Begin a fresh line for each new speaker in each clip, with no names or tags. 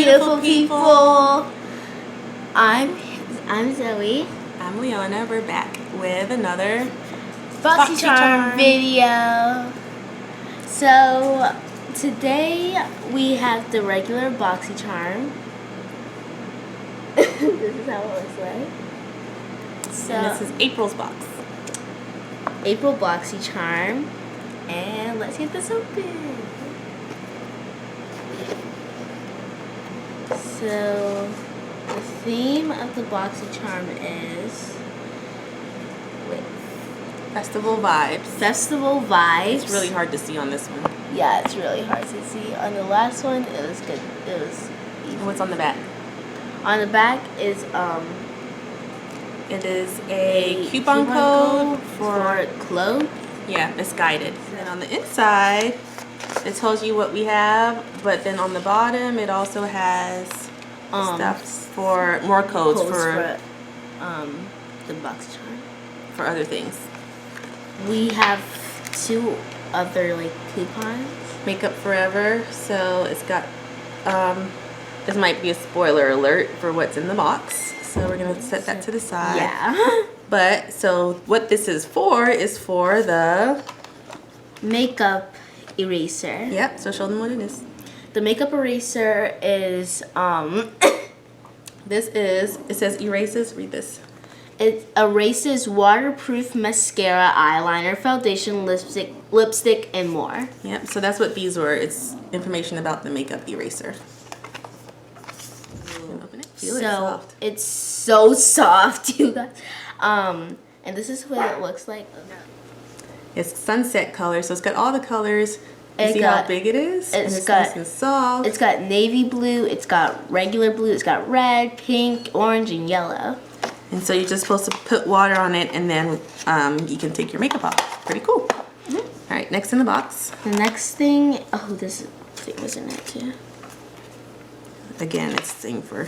beautiful people. I'm Zoe.
I'm Leona. We're back with another
Boxycharm video. So today we have the regular Boxycharm. This is how it looks like. So
and this is April's box.
April Boxycharm, and let's get this open. So the theme of the Boxycharm is
Festival vibes.
Festival vibes.
It's really hard to see on this one.
Yeah, it's really hard to see. On the last one, it was good. It was easy.
What's on the back?
On the back is
it is a coupon code
for clothes.
Yeah, misguided. And on the inside, it tells you what we have, but then on the bottom, it also has stuff for more codes for
the Boxycharm.
For other things.
We have 2 other coupons.
Makeup Forever. So it's got this might be a spoiler alert for what's in the box. So we're gonna set that to the side.
Yeah.
But so what this is for the
makeup eraser.
Yep. So show them what it is.
The makeup eraser is
it says erases. Read this.
It erases waterproof mascara, eyeliner, foundation, lipstick, and more.
Yep. So that's what these were. It's information about the makeup eraser. Open it. Feel it soft.
It's so soft, you guys. And this is what it looks like.
It's sunset color, so it's got all the colors. You see how big it is?
It's got
soft.
It's got navy blue. It's got regular blue. It's got red, pink, orange, and yellow.
And so you're just supposed to put water on it, and then you can take your makeup off. Pretty cool. Mm-hmm. All right, next in the box.
The next thing, this thing was in it too.
Again, it's the thing for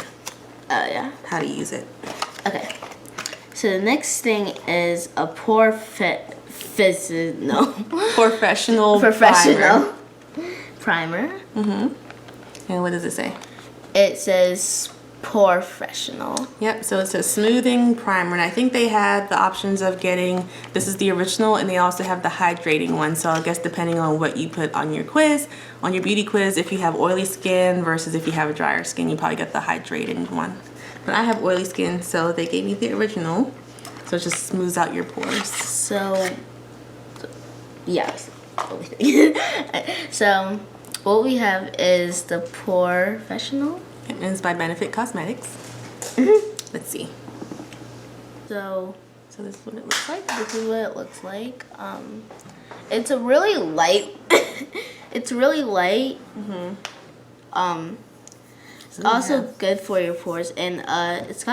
yeah,
how to use it.
Okay. So the next thing is a professional primer.
Mm-hmm. And what does it say?
It says professional.
Yep, so it's a smoothing primer, and I think they had the options of getting, this is the original, and they also have the hydrating one. So I guess depending on what you put on your quiz, on your beauty quiz, if you have oily skin versus if you have a drier skin, you probably get the hydrating one. But I have oily skin, so they gave me the original. So it just smooths out your pores.
So, yes. So, what we have is the professional.
And it's by Benefit Cosmetics.
Mm-hmm.
Let's see.
So
this is what it looks like.
This is what it looks like. It's a really light. It's really light.
Mm-hmm.
It's also good for your pores, and it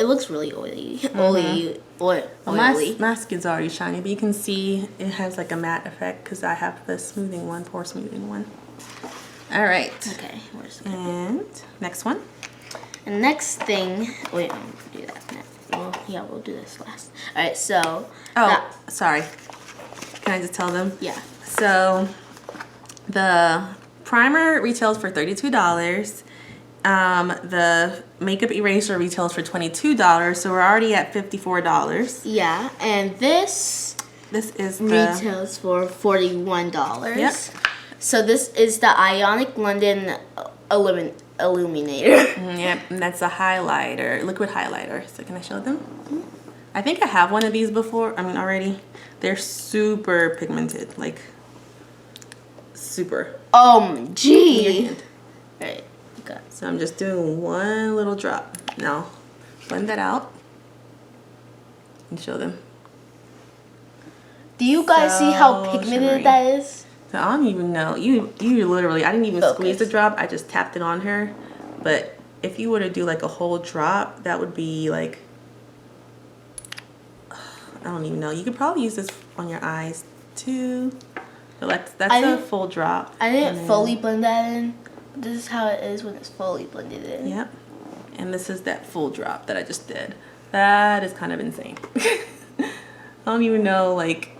looks really oily.
Mm-hmm. My skin's already shiny, but you can see it has like a matte effect because I have the smoothing one, pore smoothing one. All right.
Okay.
And next one.
And next thing, wait, I'm gonna do that next. Well, yeah, we'll do this last. All right, so.
Sorry. Can I just tell them?
Yeah.
So, the primer retails for $32. The makeup eraser retails for $22. So we're already at $54.
Yeah, and this
is
retails for $41.
Yep.
So this is the Ionic London Illuminator.
Yep, and that's a highlighter, liquid highlighter. So can I show them? Mm-hmm. I think I have one of these before. Already. They're super pigmented, like super.
Gee. Alright, okay.
So I'm just doing one little drop. Now, blend that out and show them.
Do you guys see how pigmented that is?
So I don't even know. You literally, I didn't even squeeze the drop. I just tapped it on her. But if you were to do like a whole drop, that would be like, I don't even know. You could probably use this on your eyes too. But that's a full drop.
I didn't fully blend that in. This is how it is when it's fully blended in.
Yep. And this is that full drop that I just did. That is kind of insane. I don't even know like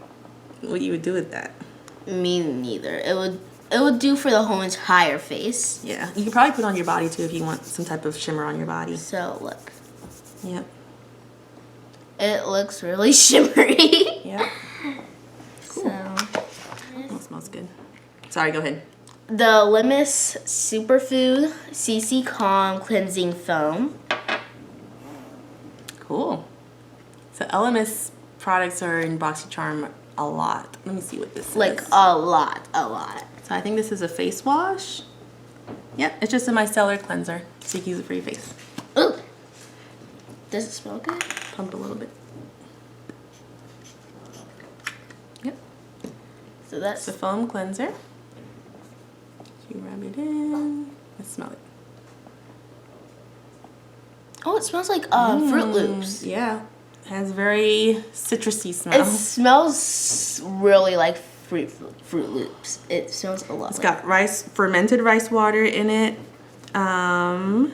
what you would do with that.
Me neither. It would it would do for the whole entire face.
Yeah, you can probably put on your body too if you want some type of shimmer on your body.
So look.
Yep.
It looks really shimmery.
Yep.
So.
Oh, it smells good. Sorry, go ahead.
The Limus Superfood CC Calm Cleansing Foam.
Cool. So LMS products are in Boxycharm a lot. Let me see what this
Like
is.
a lot.
So I think this is a face wash. Yep, it's just a micellar cleanser. So you can use it for your face.
Ooh. Does it smell good?
Pump a little bit. Yep.
So that's
It's a foam cleanser. You rub it in. Let's smell it.
oh, it smells like Fruit Loops.
Yeah. It has very citrusy smell.
It smells really like Fruit Loops. It smells a lot.
It's got fermented rice water in it. I'm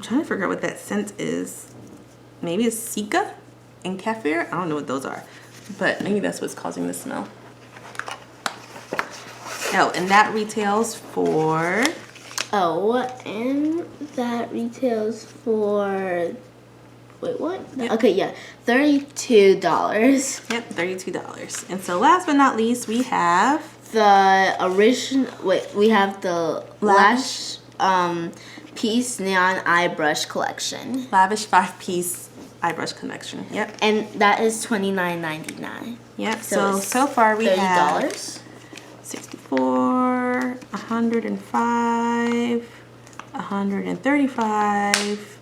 trying to figure out what that scent is. Maybe it's Sika and Kefir. I don't know what those are, but maybe that's what's causing the smell. Oh, and that retails for...
Oh, and that retails for... Wait, what?
Yep.
Okay, yeah, $32.
Yep, $32. And so last but not least, we have...
The original... Wait, we have the Lash Piece Neon Eye Brush Collection.
Lavish 5-piece eye brush collection. Yep.
And that is $29.99.
Yep,
So
so far we have...
$30.
64, 105, 135,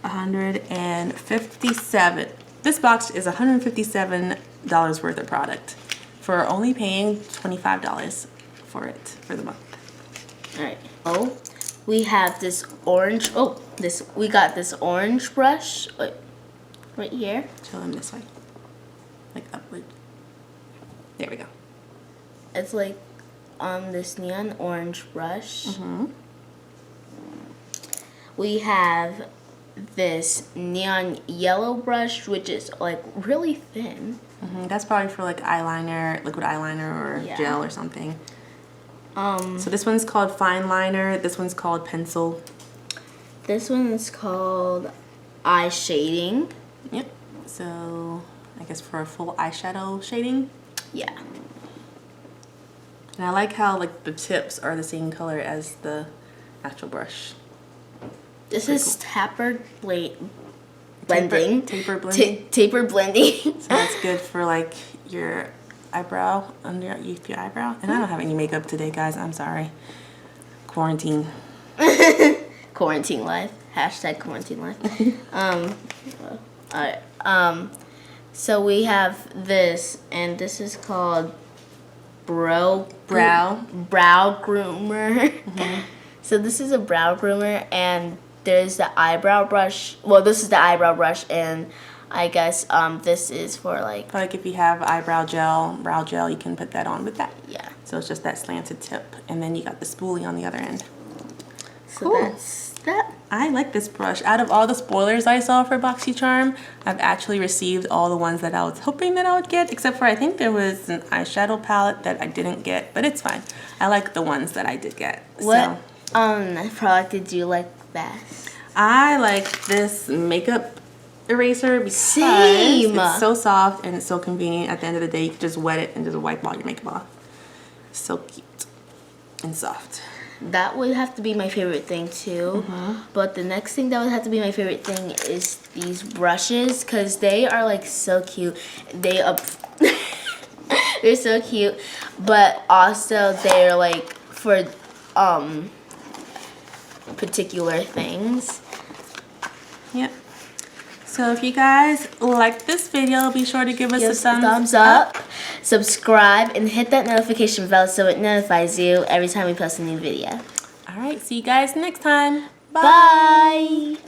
157. This box is $157 worth of product for only paying $25 for it for the month.
All right. Oh, we have this orange. Oh, we got this orange brush right here.
Show them this way, like upward. There we go.
It's like this neon orange brush. We have this neon yellow brush, which is like really thin.
That's probably for like eyeliner, liquid eyeliner, or gel or something. So this one's called fine liner. This one's called pencil.
This one is called eye shading.
Yep. So I guess for a full eyeshadow shading.
Yeah.
And I like how like the tips are the same color as the actual brush.
This is taper blending.
Taper blending.
Taper blending.
So that's good for like your eyebrow, underneath your eyebrow. And I don't have any makeup today, guys. I'm sorry. Quarantine.
Quarantine life. Hashtag quarantine life. Alright. So we have this, and this is called brow groomer. So this is a brow groomer, and there's the eyebrow brush. Well, this is the eyebrow brush, and I guess this is for like
if you have eyebrow gel, brow gel, you can put that on with that.
Yeah.
So it's just that slanted tip, and then you got the spoolie on the other end.
So
Cool.
that's that.
I like this brush. Out of all the spoilers I saw for Boxycharm, I've actually received all the ones that I was hoping that I would get, except for I think there was an eyeshadow palette that I didn't get, but it's fine. I like the ones that I did get.
What
So,
product did you like best?
I like this makeup eraser because
Same.
it's so soft and it's so convenient. At the end of the day, you can just wet it and just wipe all your makeup off. So cute and soft.
That would have to be my favorite thing too. But the next thing that would have to be my favorite thing is these brushes, because they are like so cute. They're so cute, but also they're like for particular things.
Yep. So if you guys like this video, be sure to give us a
thumbs up, subscribe, and hit that notification bell so it notifies you every time we post a new video.
All right, see you guys next time.
Bye.